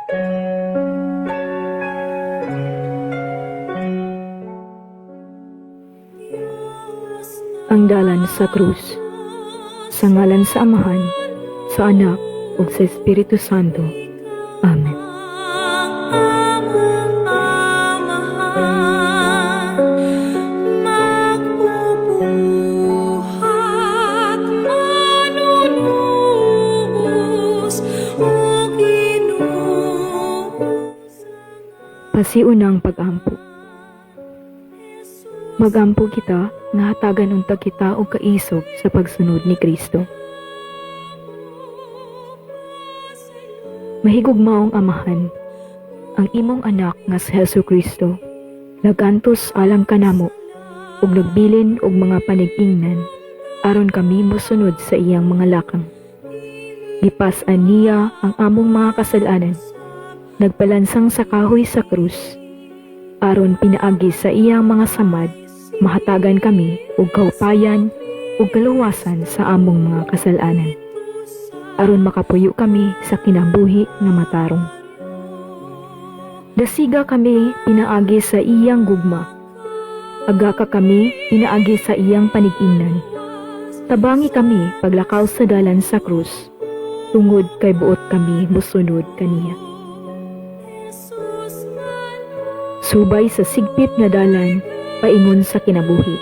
Ang dalan sa krus. Sa ngalan sa Amahan, sa Anak, ug sa Espiritu Santo. Amen. Pasiunang pag-ampo. Magampo kita nga hatagan unta kita og kaisog sa pagsunod ni Kristo. Mahigugmaong Amahan, ang imong anak nga si Jesucristo nagantos alang kanamo ug nagbilin og mga panig-ingnan aron kami mosunod sa iyang mga lakang. Gipas-an niya ang among mga kasalanan, nagpalansang sa kahoy sa krus aron pinaagi sa iyang mga samad, mahatagan kami og kaupayan ug kaluwasan sa among mga kasalanan, aron makapuyo kami sa kinabuhi nga matarong. Dasiga kami pinaagi sa iyang gugma, aga ka kami pinaagi sa iyang panig-ingnan. Tabangi kami paglakaw sa dalan sa krus, tungod kay buot kami mosunod kaniya. Subay sa sigpit nga dalan, paingon sa kinabuhi.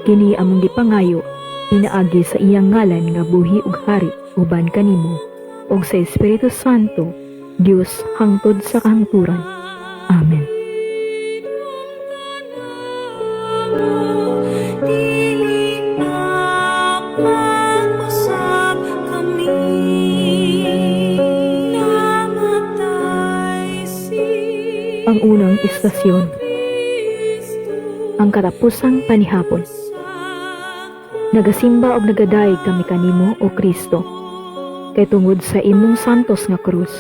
Kini among gipangayo, pinaagi sa iyang ngalan nga buhi ug hari uban kanimo, ug sa Espiritu Santo, Dios hangtod sa kahangturan. Amen. Ang unang istasyon. Ang katapusang panihapon. Nagasimba og nagadaig kami kanimo o Kristo. Kay tungod sa imong santos nga krus,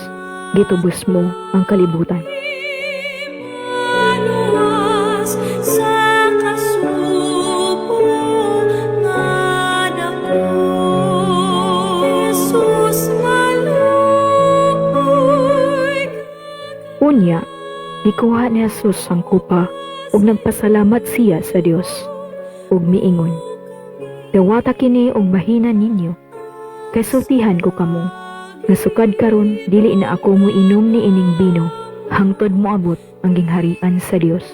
gitubos mo ang kalibutan. Unya, gikuha ni Jesus ang kupa ug nagpasalamat siya sa Dios ug miingon, "Dawata kini og bahinan ninyo, kay sultihan ko kamo, nasukad karon dili na ako moinom ni ining bino hangtod moabot ang gingharian sa Dios."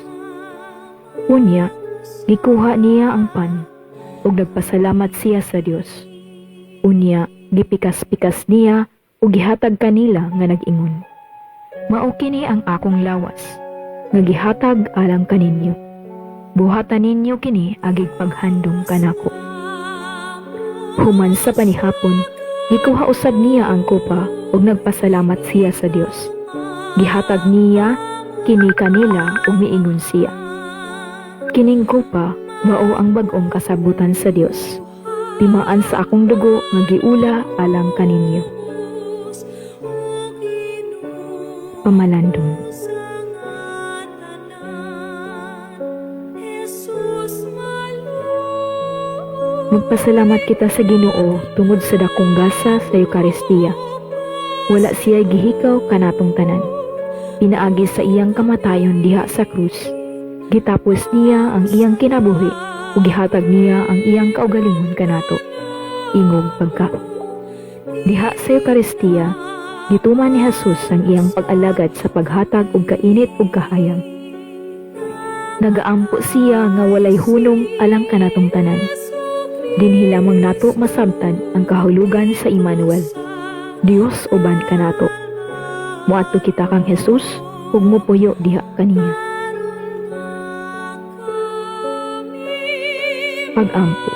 Unya, gikuha niya ang pan ug nagpasalamat siya sa Dios. Unya, gipikas-pikas niya ug gihatag kanila nga nag-ingon, "Mao kini ang akong lawas, nga gihatag alang kaninyo. Buhatan ninyo kini agig paghandom kanako." Human sa panihapon, gikuha usab niya ang kupa ug nagpasalamat siya sa Dios. Gihatag niya kini kanila ug miingon siya, "Kining kupa mao ang bag-ong kasabutan sa Dios. Timaan sa akong dugo nga giula alang kaninyo." Pamalandong. Magpasalamat kita sa Ginoo tungod sa dakong gasa sa Eucharistia. Wala siya gihikaw kanatong tanan. Pinaagi sa iyang kamatayon diha sa krus. Gitapos niya ang iyang kinabuhi ug gihatag niya ang iyang kaugalingon kanato. Ingog pagkaon. Diha sa Eucharistia, gituman ni Jesus ang iyang pag-alagad sa paghatag og kainit ug kahayag. Nagaampo siya nga walay hunong alang kanatong tanan. Dinhi lamang nato masabtan ang kahulugan sa Emmanuel, Dios uban kanato. Moadto kita kang Jesus ug mopuyo diha kaniya. Pag-ampo.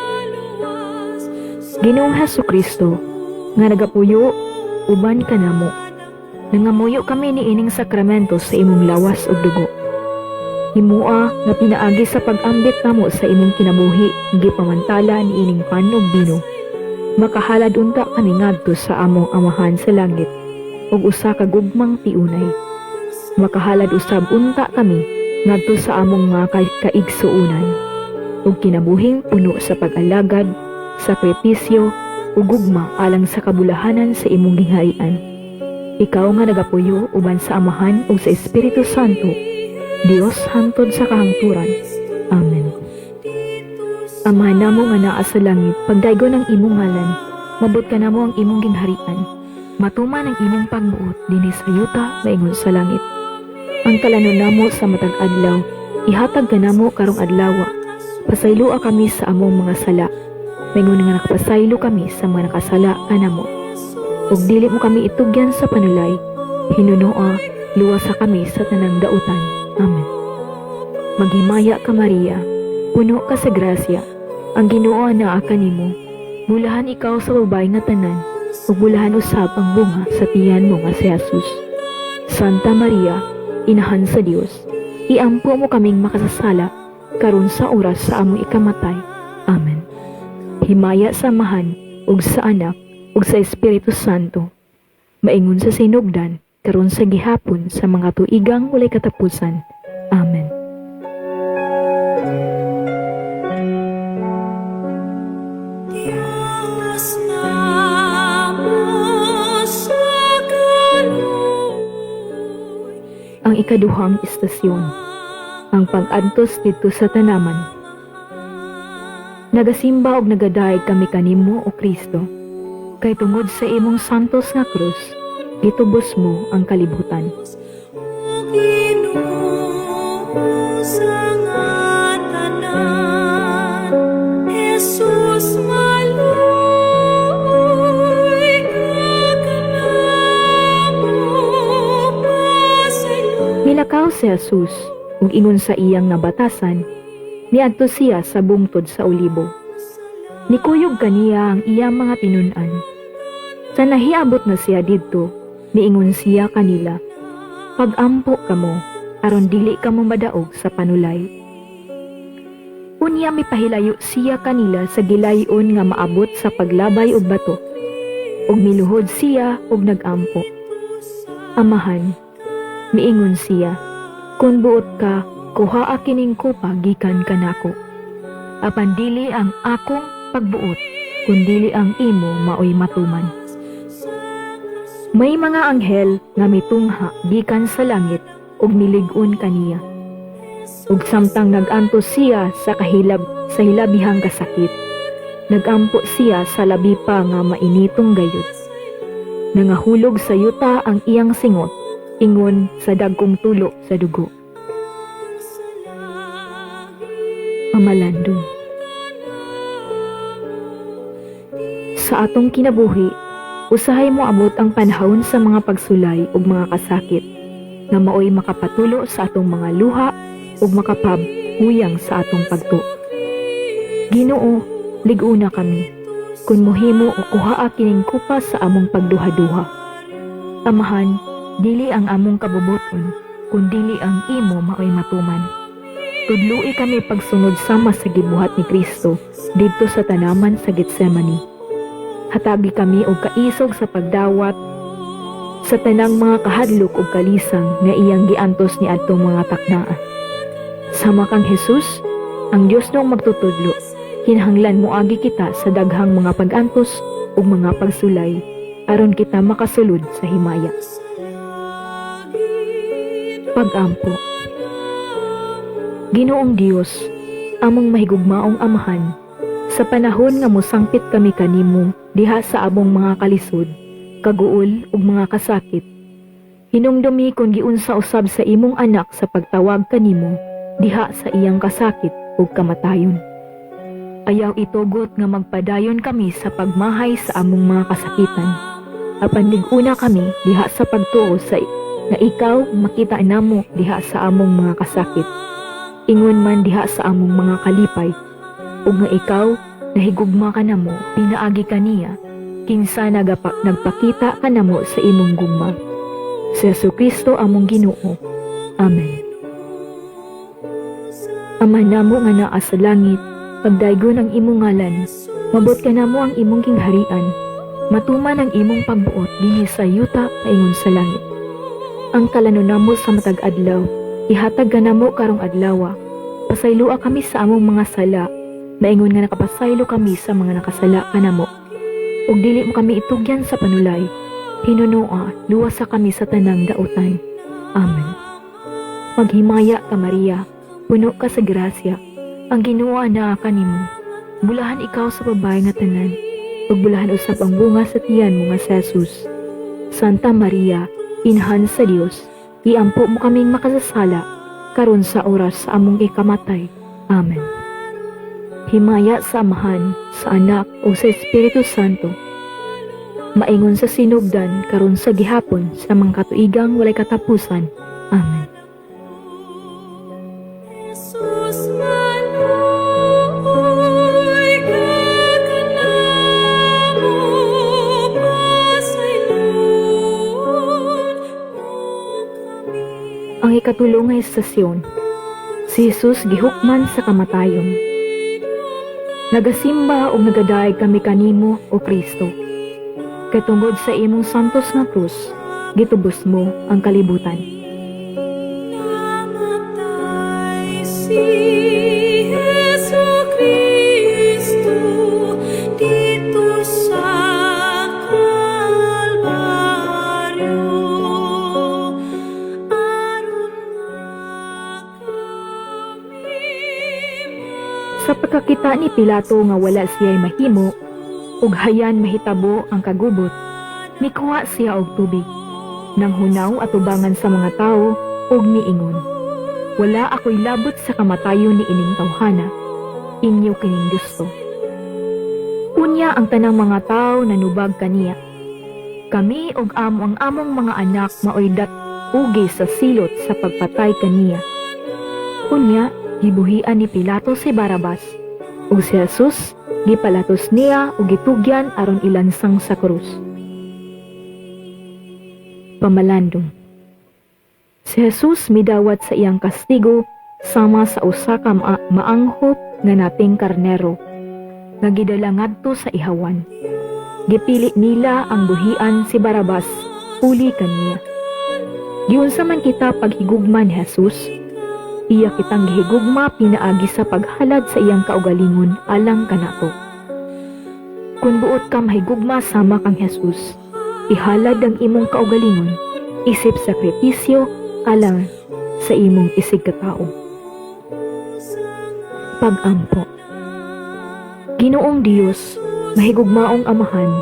Ginoong Jesucristo nga nagapuyo uban kanamo, nangamuyo kami ni ining sakramento sa imong lawas ug dugo. Himua nga pinaagi sa pag-ambit namo sa imong kinabuhi, gipamantala ni ining pan ug bino. Makahalad unta kami ngadto sa among Amahan sa langit ug usa ka gugmang tiunay. Makahalad usab unta kami ngadto sa among mga kaigsuonan ug kinabuhing puno sa pag-alagad, sakripisyo ug gugma alang sa kabulahanan sa imong gingharian. Ikaw nga nagapuyo uban sa Amahan ug sa Espiritu Santo, Dios hangtod sa kahangturan. Amen. Amahan namo nga naa sa langit, pagdaygon ang imong ngalan, mabot ka namo ang imong gingharian. Matuman ang imong pagbuot dinhi sa yuta maingon sa langit. Ang kalanon namo sa matag adlaw, ihatag ka namo karong adlaw. Pasayloa kami sa among mga sala, maingon nga nakapasaylo kami sa mga nakasala kanamo. Ug dili mo kami itugyan sa panulay, hinunoa, luwasa kami sa tanang dautan. Amen. Maghimaya ka Maria, puno ka sa grasya, ang Ginoo naa kanimo. Bulahan ikaw sa babae nga tanan, ug bulahan usab ang bunga sa tiyan mo nga si Jesus. Santa Maria, Inahan sa Dios, iampo mo kaming makasasala karon sa oras sa among ikamatay. Amen. Himaya sa Amahan ug sa Anak ug sa Espiritu Santo, maingon sa sinugdan karon sa gihapon sa mga tuigang walay katapusan. Amen. Ang ikaduhang istasyon, ang pag-adtos dito sa tanaman. Nagasimba og nagadayeg kami kanimo o Kristo, kay tungod sa imong santos nga krus, gitubos mo ang kalibutan. Nilakaw si Jesus, ug ingon sa iyang nabatasan, niadto siya sa bungtod sa olibo. Nikuyog kaniya ang iyang mga tinun-an. Sa nahiabot na siya didto, niingon siya kanila, "Pag-ampo kamo, aron dili kamo madaog sa panulay." Unya mipahilayo siya kanila sa gilayon nga maabot sa paglabay og bato, ug miluhod siya ug nag-ampo. "Amahan," miingon siya, "kun buot ka, kuhaa kining kopa gikan kanako. Apan dili ang akong pagbuot, kundili ang imo maoy matuman." May mga anghel nga mitungha gikan sa langit ug milig-on kaniya. Ug samtang nag-antos siya sa hilabihang kasakit, nag-ampo siya sa labi pa nga mainitong gayud. Nangahulog sa yuta ang iyang singot, ingon sa dagkong tulo sa dugo. Pamalandong. Sa atong kinabuhi, usahay mo abot ang panahon sa mga pagsulay ug mga kasakit, nga maoy makapatulo sa atong mga luha ug makapabuyang sa atong pagtuo. Ginoo, lig-una kami, kun mohimo o kuhaa kining kupa sa among pagduha-duha. Amahan, dili ang among kabubuton, kundili ang imo maoy matuman. Tudloi kami pagsunod sama sa gibuhat ni Kristo didto sa tanaman sa Getsemani. Hatagi kami og kaisog sa pagdawat sa tanang mga kahadlok ug kalisang nga iyang giantos ni adtong mga taknaan. Sama kang Jesus, ang Dios nung magtutudlo, kinahanglan moagi kita sa daghang mga pag-antos ug mga pagsulay aron kita makasulod sa himaya. Pag-ampo. Ginoong Dios, among mahigugmaong Amahan, sa panahon nga mosangpit kami kanimo diha sa among mga kalisod, kaguol ug mga kasakit, hinumdumi kon giunsa usab sa imong anak sa pagtawag kanimo diha sa iyang kasakit ug kamatayon. Ayaw itugot nga magpadayon kami sa pagmahay sa among mga kasakitan, apan lig-una kami diha sa pagtuo sa nga ikaw makita namo diha sa among mga kasakit, ingon man diha sa among mga kalipay, ug nga ikaw nahigugma ka namo pinaagi kaniya kinsa nagpakita ka namo sa imong gugma. Si Jesucristo among Ginoo. Amen. Ama namo nga naa sa langit, pagdaygon ang imong ngalan, mabot ka namo ang imong kingharian, matuman ang imong pagbuot dinhi sa yuta paingon sa langit. Ang kalanon namo sa matag adlaw, ihatag ka namo karong adlaw. Pasayloa kami sa among mga sala, maingon nga nakapasaylo kami sa mga nakasala kanamo. Ug dili mo kami itugyan sa panulay, Hinunua, luwasa kami sa tanang dautan. Amen. Maghimaya ka Maria, puno ka sa grasya, ang Ginoo naa kanimo. Bulahan ikaw sa babae nga tanan, ug bulahan usab ang bunga sa tiyan mo nga si Jesus. Santa Maria, Inahan sa Dios, iampo mo kaming makasasala, karon sa oras sa among ikamatay. Amen. Himaya sa Amahan, sa Anak, ug sa Espiritu Santo, maingon sa sinugdan karon sa gihapon sa mga katuigang walay katapusan. Amen. Jesus manuoy kakanamo pasayloon mo kami. Ang ikatulong nga estasyon, si Jesus gihukman sa kamatayon. Nagasimba o nagadaig kami kanimo o Kristo. Kay tungod sa imong santos nga krus, gitubos mo ang kalibutan. Namatay si Jesucristo dito sa Kalbaryo. Aron nga kami Sa pagkakita ni Pilato nga wala siya'y mahimo, ug hayan mahitabo ang kagubot, mikuha siya og tubig. Nang hunaw at ubangan sa mga tao, ug miingon, wala ako'y labot sa kamatayon ni ining tawhana, inyo kining gusto. Unya ang tanang mga tao nanubag kaniya. Kami ug amo ang among mga anak maoydat ugi sa silot sa pagpatay kaniya. Unya, gibuhian ni Pilato si Barabas, ug si Jesus gipalatos niya ug gitugyan aron ilansang sa krus. Pamalandong. Si Jesus midawat sa iyang kastigo sama sa usa ka maanghop nga naping karnero nga gidala ngadto sa ihawan. Gipili nila ang buhian si Barabas uli kaniya. Giunsa man kita paghigugman ni Jesus, iya kitang gihigugma pinaagi sa paghalad sa iyang kaugalingon alang kanato. Kung buot ka mahigugma sama kang Jesus, ihalad ang imong kaugalingon, isip sakripisyo alang sa imong isig katao. Pag-ampo. Ginoong Dios, mahigugmaong Amahan,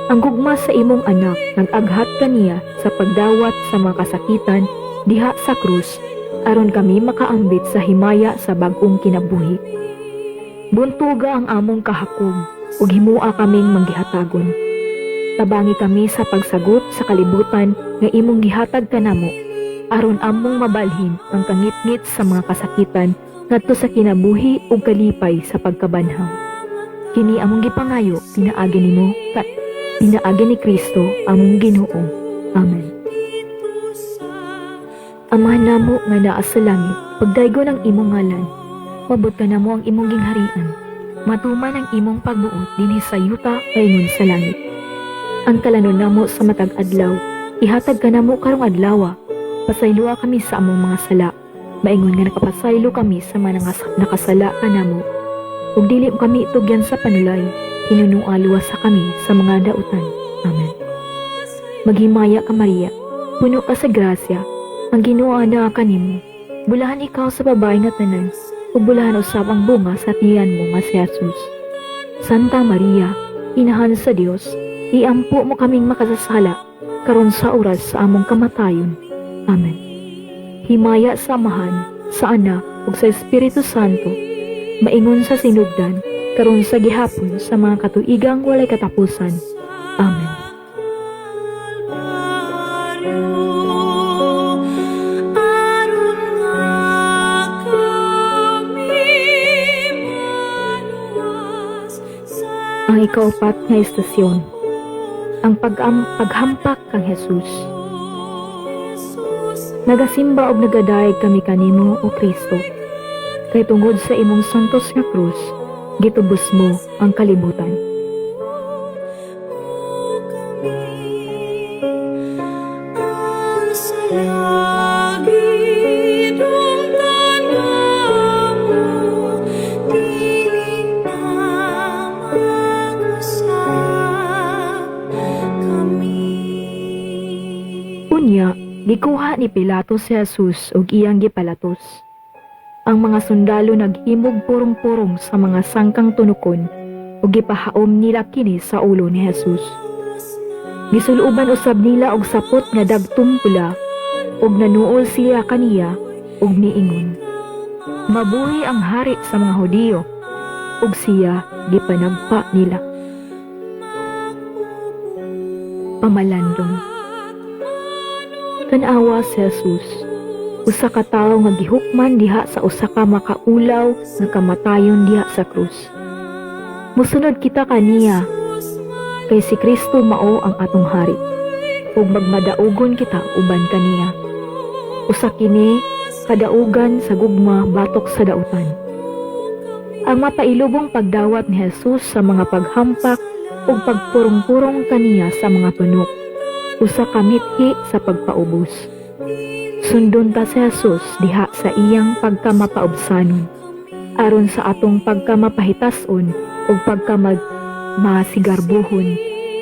ang gugma sa imong anak nag-aghat kaniya sa pagdawat sa mga kasakitan diha sa krus aron kami makaambit sa himaya sa bag-ong kinabuhi. Buntuga ang among kahakog ug himua kaming manggihatagon. Tabangi kami sa pagsagot sa kalibutan nga imong gihatag kanamo aron among mabalhin ang kangitngit sa mga kasakitan ngadto sa kinabuhi ug kalipay sa pagkabanhaw. Kini among gipangayo pinaagi nimo pinaagi ni Kristo among Ginoo. Amen. Amahan namo nga naa sa langit, pagdaygon ang imong ngalan, mabot ka namo ang imong gingharian, matuman ang imong pagbuot dinhi sa yuta paingon sa langit. Ang kalanon namo sa matag adlaw, ihatag ka namo karong adlaw, pasayloa kami sa among mga sala, maingon nga nakapasaylo kami sa mga nakasala kanamo, ug dili mo kami itugyan sa panulay, hinunua luwasa kami sa mga dautan. Amen. Maghimaya ka Maria, puno ka sa grasya, ang Ginoo naa kanimo. Bulahan ikaw sa babae nga tanan, ug bulahan usab ang bunga sa tiyan mo nga si Jesus. Santa Maria, Inahan sa Dios, iampo mo kaming makasasala, karon sa oras sa among kamatayon. Amen. Himaya sa Amahan, sa Anak, ug sa Espiritu Santo, maingon sa sinugdan, karon sa gihapon sa mga katuigang walay katapusan. Amen. aron nga kami maluwas sa Ang ikaapat nga estasyon, ang paghampak kang Jesus. Nagasimba og nagadayeg kami kanimo o Kristo, kay tungod sa imong santos nga krus, gitubos mo ang kalibutan. ang salagidong tanamo, dili na mag-usap kami. Gikuha ni Pilato si Jesus ug iyang gipalatos. Ang mga sundalo naghimog purong-purong sa mga sangkang tunukon ug gipahaom nila kini sa ulo ni Jesus. Gisuluban usab nila og sapot nga dagtong pula ug nanuol siya kaniya ug niingon, "Mabuhi ang hari sa mga Hudiyo." Ug siya gipanagpa nila. Pamalandong. Tanawa si Jesus, usa ka tawo nga gihukman diha sa usa ka makaulaw nga kamatayon diha sa krus. Musunod kita kaniya, kay si Kristo mao ang atong hari, ug magmadaugon kita uban kaniya. Usa kini kadaugan sa gugma batok sa dautan. Ang mapailubong pagdawat ni Jesus sa mga paghampak ug pagpurong-purong kaniya sa mga tunok, usa ka mithi sa pagpaubos. Sundon ta si Jesus diha sa iyang pagkamapaubsanon, aron sa atong pagkamapahitason ug masigarbuhon,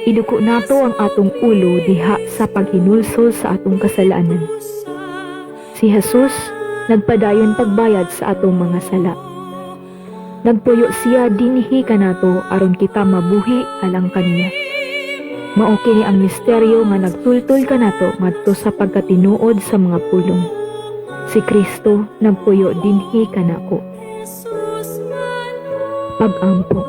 iduko nato ang atong ulo diha sa paghinulsol sa atong kasalanan. Si Jesus nagpadayon pagbayad sa atong mga sala. Nagpuyo siya dinhi kanato aron kita mabuhi alang kaniya. Mao kini ang misteryo nga nagtultol kanato ngadto sa pagkatinuod sa mga pulong. Si Kristo nagpuyo dinhi kanako. Pag-ampo.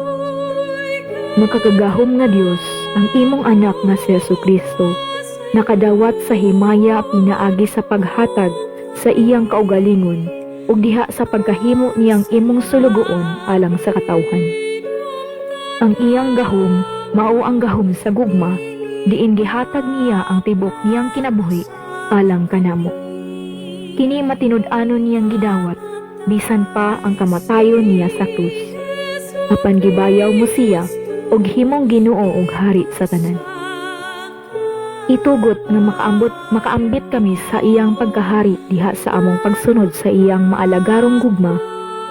Makakagahom nga Dios, ang imong anak nga si Jesucristo, nakadawat sa himaya pinaagi sa paghatag sa iyang kaugalingon ug diha sa pagkahimo niyang imong sulugoon alang sa katawhan. Ang iyang gahom mao ang gahom sa gugma, diin gihatag niya ang tibok niyang kinabuhi alang kanamo. Kini matinud-anon niyang gidawat, bisan pa ang kamatayon niya sa krus. Apan gibayaw mo siya og himong Ginoo ug hari sa tanan. Itugot nga makaambit kami sa iyang pagkahari diha sa among pagsunod sa iyang maalagarong gugma,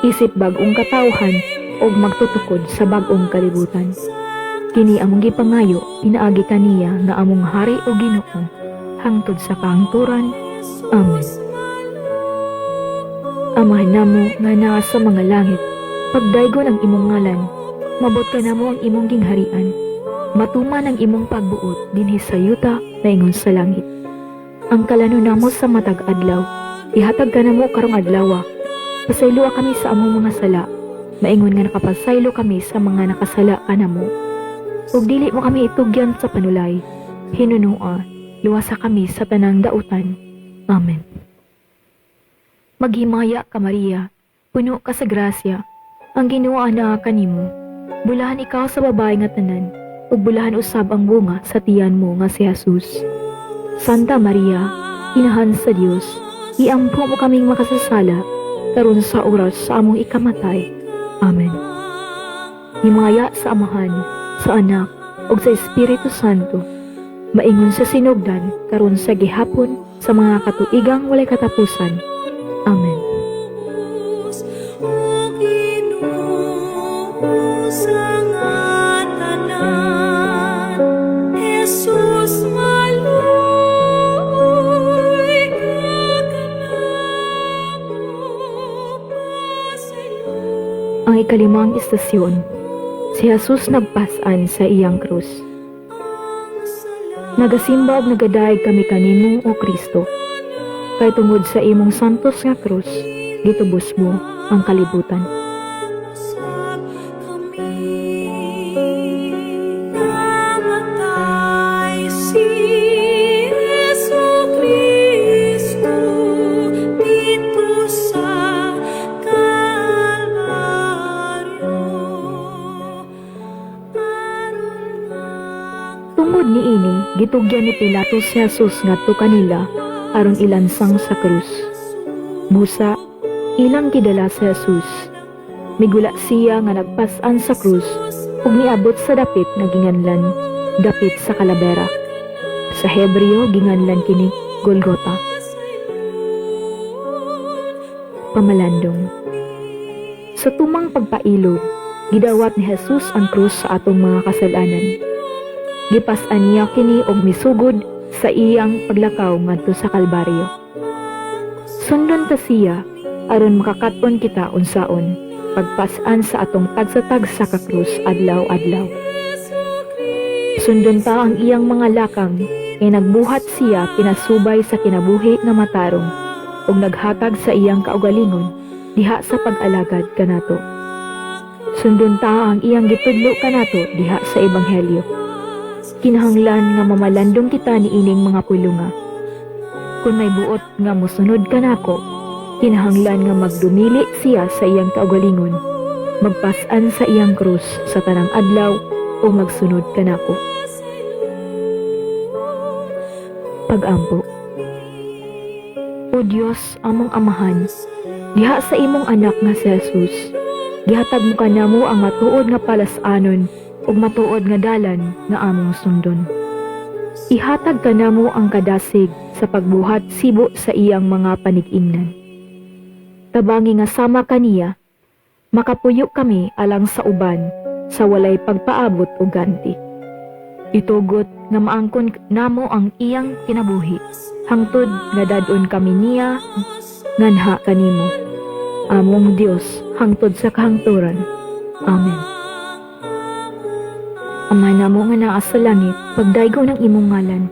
isip bag-ong katawhan ug magtutukod sa bag-ong kalibutan. Kini among gipangayo pinaagi kaniya nga among hari ug Ginoo hangtod sa kahangturan. Amen. Amahan namo nga naa sa mga langit, pagdaygon ang imong ngalan, mabot ka namo ang imong gingharian. Matuman ang imong pagbuot dinhi sa yuta na ingon sa langit. Ang kalano namo sa matag adlaw, ihatag ka namo karong adlaw. Pasayloa kami sa among mga sala, maingon nga nakapasaylo kami sa mga nakasala kanamo. Ug dili mo kami itugyan sa panulay, hinunua, luwasa kami sa tanang dautan. Amen. Maghimaya ka Maria, puno ka sa grasya, ang Ginoo ana kanimo. Bulahan ikaw sa babae nga tanan, ug bulahan usab ang bunga sa tiyan mo nga si Jesus. Santa Maria, Inahan sa Dios, iampo mo kaming makasasala karon sa oras sa among ikamatay. Amen. Himaya sa Amahan, sa Anak, ug sa Espiritu Santo, maingon sa sinugdan karon sa gihapon sa mga katuigang walay katapusan. Amen. O Ginoo sa ngatanan, Jesus maluoy ka kanamo pasaylo. Ang ikalimang istasyon, si Jesus nagpasan sa iyang krus. Nagasimba ug nagadaig kami kanimo o Kristo, kay tungod sa imong santos nga krus, gitubos mo ang kalibutan. Usab kami namatay si Jesucristo dito sa Kalbaryo. Tungod niini, gitugyan ni Pilato si Jesus ngadto kanila aron ilansang sa krus. Busa, ilang gidala si Jesus. Migula siya nga nagpasan sa krus ug niabot sa dapit nga ginganlan, dapit sa Kalabera. Sa Hebreo ginganlan kini Golgota. Pamalandong. Sa tumang pagpailog, gidawat ni Jesus ang krus sa atong mga kasalanan. Gipas-an niya kini og misugod sa sa iyang paglakaw ngadto sa Kalbaryo. Sundon ta siya aron makakaton kita unsaon pagpasan sa atong tagsatag sa kakrus adlaw-adlaw. Sundon ta ang iyang mga lakang kay nagbuhat siya pinasubay sa kinabuhi nga matarong ug naghatag sa iyang kaugalingon diha sa pag-alagad kanato. Sundon ta ang iyang gitudlo kanato diha sa ebanghelyo. Kinahanglan nga mamalandong kita ni ining mga pulunga. Kung may buot nga mosunod kanako, kinahanglan nga magdumili siya sa iyang kaugalingon, magpasan sa iyang krus sa tanang adlaw o magsunod kanako. Pag-ampo. O Dios, among amahan, diha sa imong anak nga si Jesus, gihatag mo kanamo ang matuod nga palasanon ug matuod nga dalan nga among sundon. Ihatag kanamo ang kadasig sa pagbuhat sibo sa iyang mga panig-ingnan. Tabangi nga sama kaniya, makapuyo kami alang sa uban sa walay pagpaabot o ganti. Itugot nga maangkon namo ang iyang kinabuhi, hangtod nga dadon kami niya nganha kanimo. Among Dios hangtod sa kahangturan. Amen. Ama namo nga naa sa langit, pagdaygo ng imong ngalan.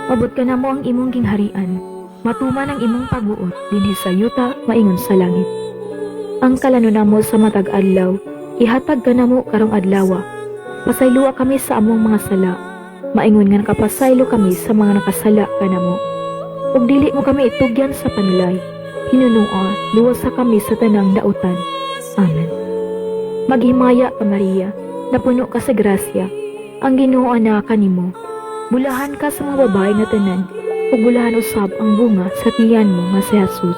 Abot ka namo ang imong gingharian. Matuman ang imong pagbuot dinhi sa yuta maingon sa langit. Ang kalano namo sa matag adlaw, ihatag ka namo karong adlaw. Pasayloa kami sa among mga sala. Maingon nga nakapasaylo kami sa mga nakasala kanamo. Ug dili mo kami itugyan sa panulay. Hinunua, luwasa kami sa tanang dautan. Amen. Maghimaya ka Maria, napuno ka sa grasya. Ang Ginoo na kanimo. Bulahan ka sa mga babae nga tanan, ug bulahan usab ang bunga sa tiyan mo nga si Jesus.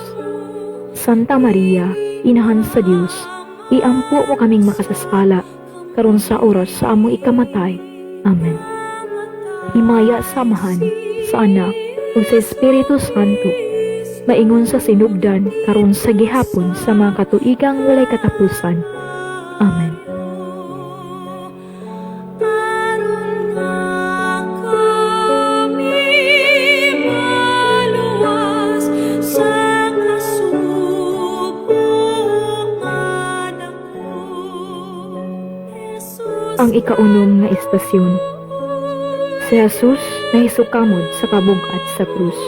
Santa Maria, Inahan sa Dios, iampo mo kaming makasasala, karon sa oras sa among ikamatay. Amen. Himaya sa Amahan, sa Anak, ug sa Espiritu Santo, maingon sa sinugdan karon sa gihapon sa mga katuigang walay katapusan. Amen. Ang ikaunom nga estasyon. Si Jesus nahisukamod sa kabugat sa krus.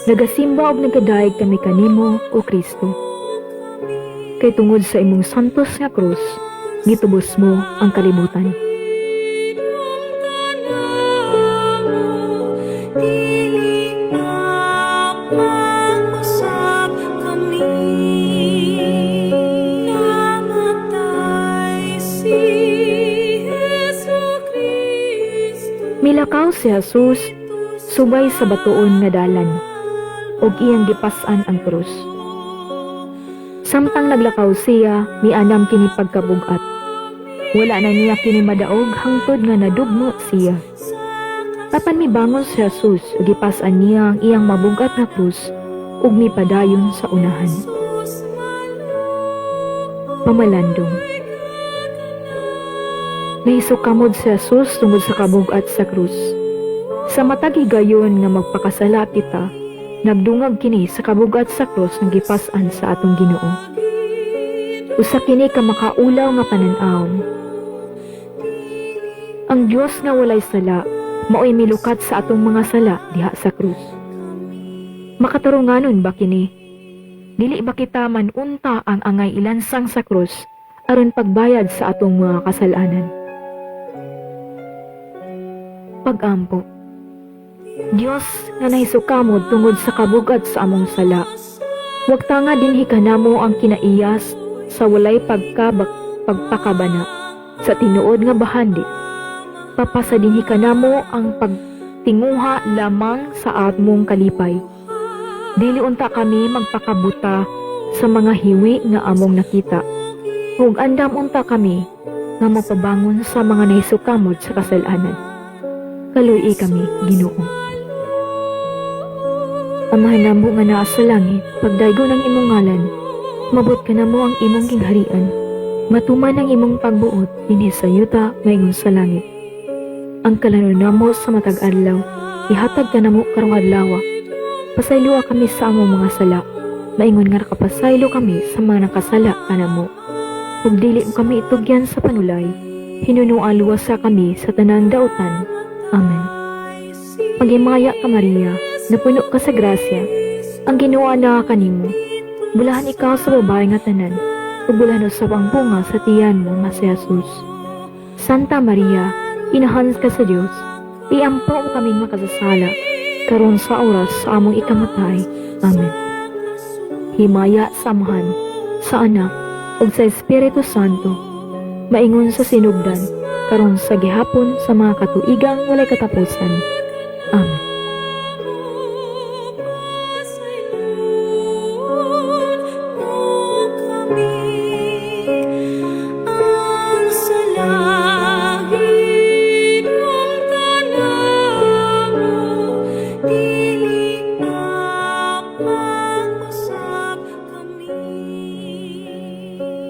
Nagasimba og nagkadaig kami kanimo, O Kristo. Kay tungod sa imong santos nga krus, gitubos mo ang kalibutan. Milakaw si Jesus subay sa batuon nga dalan ug iyang gipas-an ang krus. Samtang naglakaw siya, mianam kini pagkabugat. Wala na niya kini madaog hangtod nga nadugmo siya. Tapan mibangon si Jesus ug gipas-an niya ang iyang mabugat nga krus ug mipadayon sa unahan. Pamalandong. Nahisukamod si Jesus tungod sa kabugat sa krus. Sa matag higayon nga magpakasala kita, nagdungag kini sa kabugat sa krus nga gipas-an sa atong Ginoo. Usa kini ka makaulaw nga panan-awon. Ang Dios nga walay sala, mao'y milukat sa atong mga sala diha sa krus. Makatarunganon ba kini? Dili ba kita manunta ang angay ilansang sa krus aron pagbayad sa atong mga kasalanan? Pag-ampo. Dios nga nahisukamod tungod sa kabugat sa among sala. Huwag ta nga dinhi kanamo ang kinaiyas sa walay pagpakabana sa tinuod nga bahandi. Papasa dinhi kanamo ang pagtinguha lamang sa atmong kalipay. Dili unta kami magpakabuta sa mga hiwi nga among nakita. Ug andam unta kami nga mapabangon sa mga nahisukamod sa kasalanan. Kaluy kami, Ginoo. Amahan namo nga naa sa langit, pagdaygo ng imong ngalan, mabot ka namo ang imong gingharian, matuman ang imong pagbuot dinhi sa yuta maingon sa langit. Ang kalano namo sa matag adlaw, ihatag ka namo karong adlaw. Pasaylo kami sa among mga sala. Maingon nga nakapasaylo kami sa mga nakasala kanamo. Ug dili mo kami itugyan sa panulay. Hinunuan luwasa kami sa tanang dautan. Amen. Pagimaya ka Maria, napuno ka sa grasya. Ang Ginoo na kanimo. Bulahan ikaw sa babae nga tanan. Ug bulahan usab ang bunga sa tiyan mo nga si Jesus. Santa Maria, inahan ka sa Dios. Iampo mo kaming makasasala karon sa oras sa among ikamatay. Amen. Himaya sa Amahan, sa Anak, ug sa Espiritu Santo, maingon sa sinugdan, karon sa gihapon sa mga katuigang walay katapusan. Amen. Ang salangit ng tanamo, dili na mag-usap kami.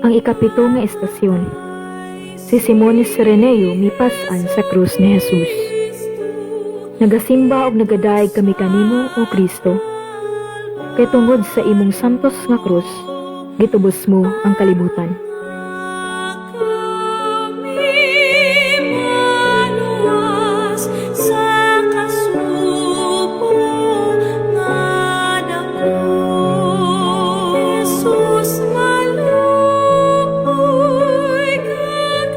Ang ikapito nga estasyon. Si Simon ni Sireneo mipas-an sa krus ni Jesus. Nagasimba og nagadaig kami kanimo o Kristo. Kay tungod sa imong santos nga krus, gitubos mo ang kalibutan. Kami maluwas sa kasubo nga dako. Jesus, maluoy ka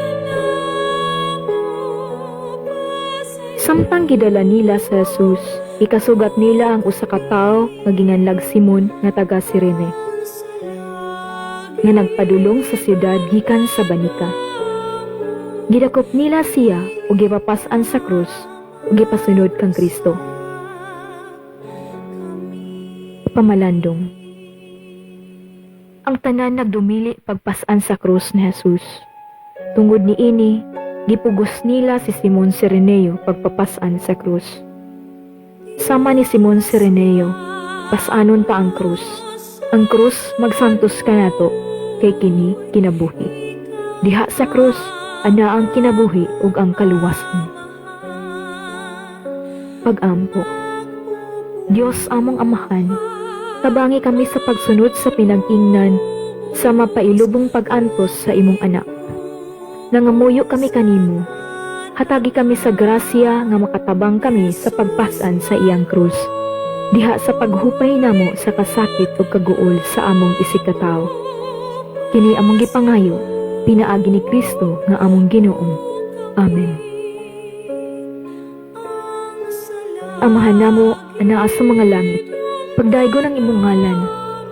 kanamo, Samtang gidala nila sa Jesus, ikasugat nila ang usa ka tawo nga ginganlag Simon nga taga Cirene, nga nagpadulong sa siyudad gikan sa banika. Gidakop nila siya ug gipapas-an sa krus ug gipasunod kang Kristo. Pamalandong. Ang tanan nagdumili pagpas-an sa krus ni Jesus. Tungod niini, gipugos nila si Simon Sireneo pagpapas-an sa krus. Sama ni Simon Sireneo, pas-anon ta ang krus. Ang krus magsantos ka nato, kay kini kinabuhi. Diha sa krus, ana ang kinabuhi ug ang kaluwasan. Pag-ampo. Dios among Amahan, tabangi kami sa pagsunod sa pinag-ingnan sa mapailubong pag-antos sa imong anak. Nangamuyo kami kanimo, hatagi kami sa grasya nga makatabang kami sa pagpasan sa iyang krus. Diha sa paghupay namo sa kasakit ug kaguol sa among isikataw. Kini among gipangayo, pinaagi ni Kristo nga among Ginoo. Amen. Amahan namo anaa sa mga langit, pagdaygo ng imong ngalan,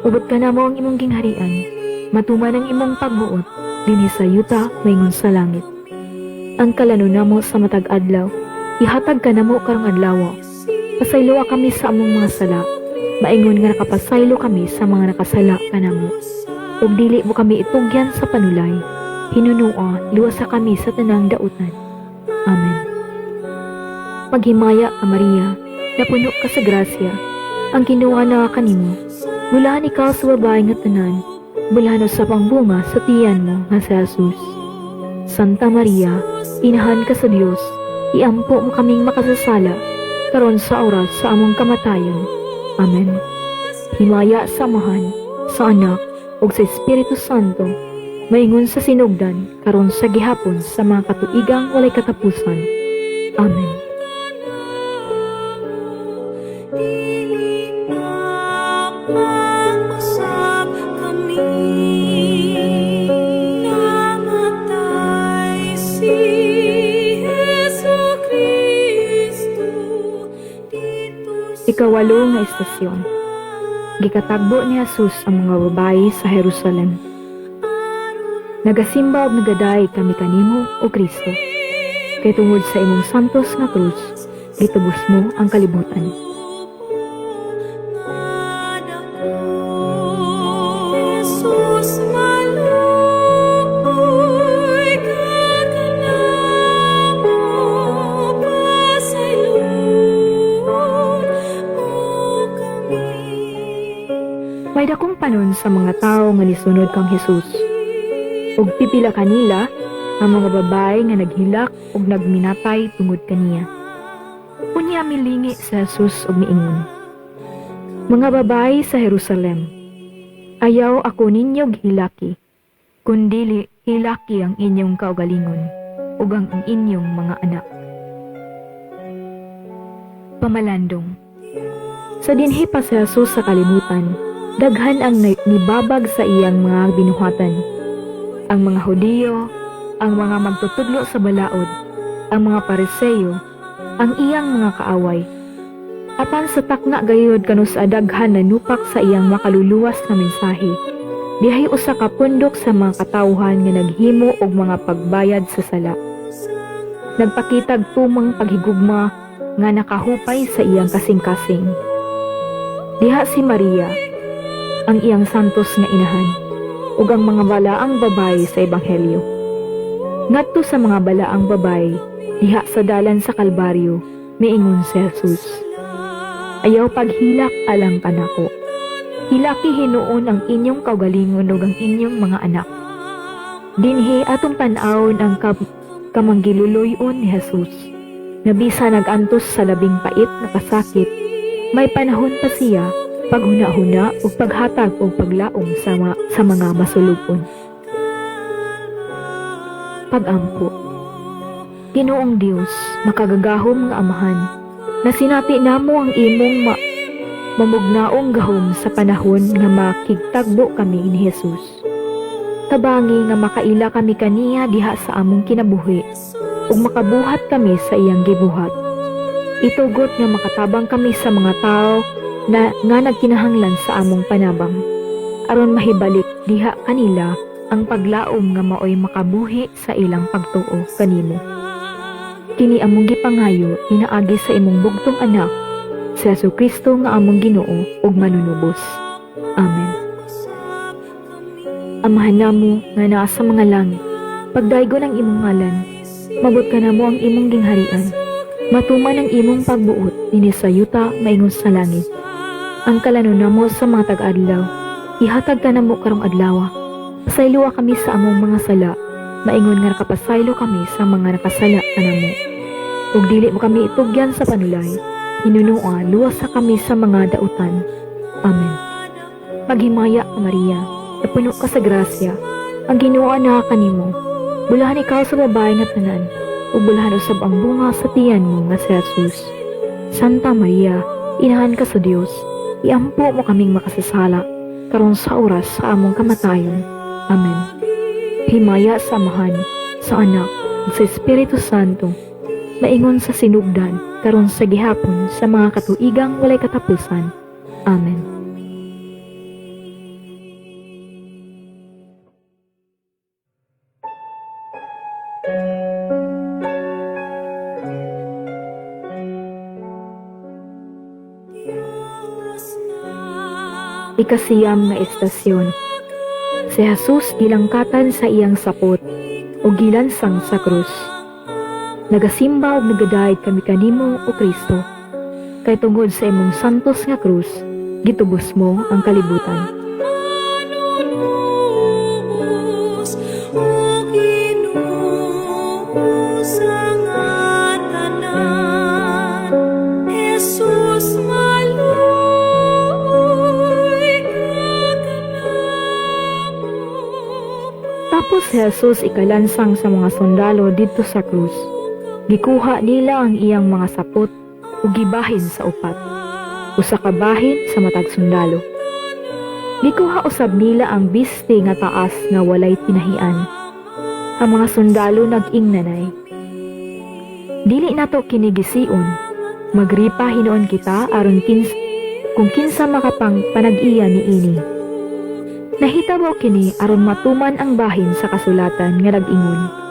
ubot ka namo ang imong gingharian, matuman ang imong pagbuot, dinhi sa yuta maingon sa langit. Ang kalano namo sa matag adlaw, ihatag ka namo karong adlaw. Pasaylo kami sa among mga sala, maingon nga nakapasaylo kami sa mga nakasala kanamo. Ug dili mo kami itugyan sa panulay, hinunua luwasa kami sa tanang dautan. Amen. Maghimaya ka Maria, napuno ka sa grasya, ang Ginoo na kanimo. Bulahan ikaw sa babae nga tanan, bulahan sa pangbunga sa tiyan mo nga si Jesus. Santa Maria, inahan ka sa Dios, iampo mo kaming makasasala, karon sa oras sa among kamatayon. Amen. Himaya sa Amahan, sa Anak, ug sa Espiritu Santo, maingon sa sinugdan, karon sa gihapon sa mga katuigang walay katapusan. Amen. dili na mag-usap kami. Namatay si Jesucristo dito sa Ikawalo nga estasyon. Gikatagbo ni Jesus ang mga babae sa Jerusalem. Nagasimba ug nagadaig kami kanimo o Kristo. Kay tungod sa imong santos nga krus, gitubos mo ang kalibutan. Jesus, maluoy ka kanamo, pasayloon mo kami. May dakong panon sa mga tao nga nisunod kang Jesus. Ug pipila kanila ang mga babae nga naghilak ug nagminatay tungod kaniya. Unya milingi sa Jesus ug miingon, "Mga babayi sa Jerusalem, ayaw ako ninyog hilaki, kundili hilaki ang inyong kaugalingon ug ang inyong mga anak." Pamalandong. Sa dinhi pa si Jesus sa kalibutan, daghan ang nibabag sa iyang mga binuhatan. Ang mga Hudiyo, ang mga magtutudlo sa balaod, ang mga Pariseo, ang iyang mga kaaway. Apan sa takna gayud kano sa daghan na nupak sa iyang makaluluwas na mensahe, dihay usa ka pundok sa mga katawhan nga naghimo og mga pagbayad sa sala. Nagpakitag tumang paghigugma nga nakahupay sa iyang kasing-kasing. Diha si Maria, ang iyang santos nga inahan, ug ang mga balaang babayi sa ebanghelyo. Ngadto sa mga balaang babayi, diha sa dalan sa Kalbaryo, miingon si Jesus, "Ayaw paghilak alang kanako. Hilaki hinuon ang inyong kaugalingon ug ang inyong mga anak." Dinhi atong tan-awon ang kamanggiluloy-on ni Jesus. Nabisa nagantos sa labing pait na kasakit, may panahon pa siya paghuna-huna ug paghatag ug paglaom sa mga masulubon. Pagampo. Ginoong Dios, makagagahom nga amahan, na sinati namo ang imong mamugnaong gahom sa panahon nga makigtagbo kami ni Jesus. Tabangi nga makaila kami kaniya diha sa among kinabuhi ug makabuhat kami sa iyang gibuhat. Itugot nga makatabang kami sa mga tao nga nagkinahanglan sa among panabang, aron mahibalik diha kanila ang paglaom nga maoy makabuhi sa ilang pagtuo kanimo. Kini among gipangayo inaagi sa imong bugtong anak, si Jesucristo nga among Ginoo ug manunubos. Amen. Amahan namo nga naa sa mga langit, pagdaygon ang imong ngalan, mabot ka namo ang imong gingharian, matuman ang imong pagbuot dinhi sa yuta maingon sa langit. Ang kalanon namo sa mga tag-adlaw, ihatag ka namo karong adlaw. Pasayloa kami sa among mga sala, maingon nga nakapasaylo kami sa mga nakasala kanamo. Ug dili mo kami itugyan sa panulay, hinunua luwas sa kami sa mga dautan. Amen. Maghimaya ka Maria, napuno ka sa grasya, ang Ginoo na kanimo. Bulahan ikaw sa babae nga tanan, ug bulahan usab ang bunga sa tiyan mo nga si Jesus. Santa Maria, inahan ka sa Dios, iampo mo kaming makasasala, karon sa oras sa among kamatayon. Amen. Himaya sa Amahan, sa Anak, ug sa Espiritu Santo, maingon sa sinugdan, karon sa gihapon sa mga katuigang walay katapusan. Amen. Ikasiyam nga estasyon. Si Jesus gilangkatan sa iyang sapot o gilansang sa krus. Nagasimba ug nagadayeg kami kanimo o Kristo. Kay tungod sa imong santos nga krus, gitubos mo ang kalibutan. Manunubos, O Ginoo, sa ngatanan, Jesus maluoy ka kanamo. Tapos si Jesus ikalansang sa mga sundalo didto sa krus. Gikuha nila ang iyang mga sapot ug gibahin sa upat. Usa ka bahin sa matag sundalo. Gikuha usab nila ang biste nga taas nga walay tinahian. Ang mga sundalo nag-ingnanay. Dili nato kini gisiun. Magripa hinuon kita aron kung kinsa makapang panag-iya niini. Nahitabo kini aron matuman ang bahin sa kasulatan nga nag-ingon.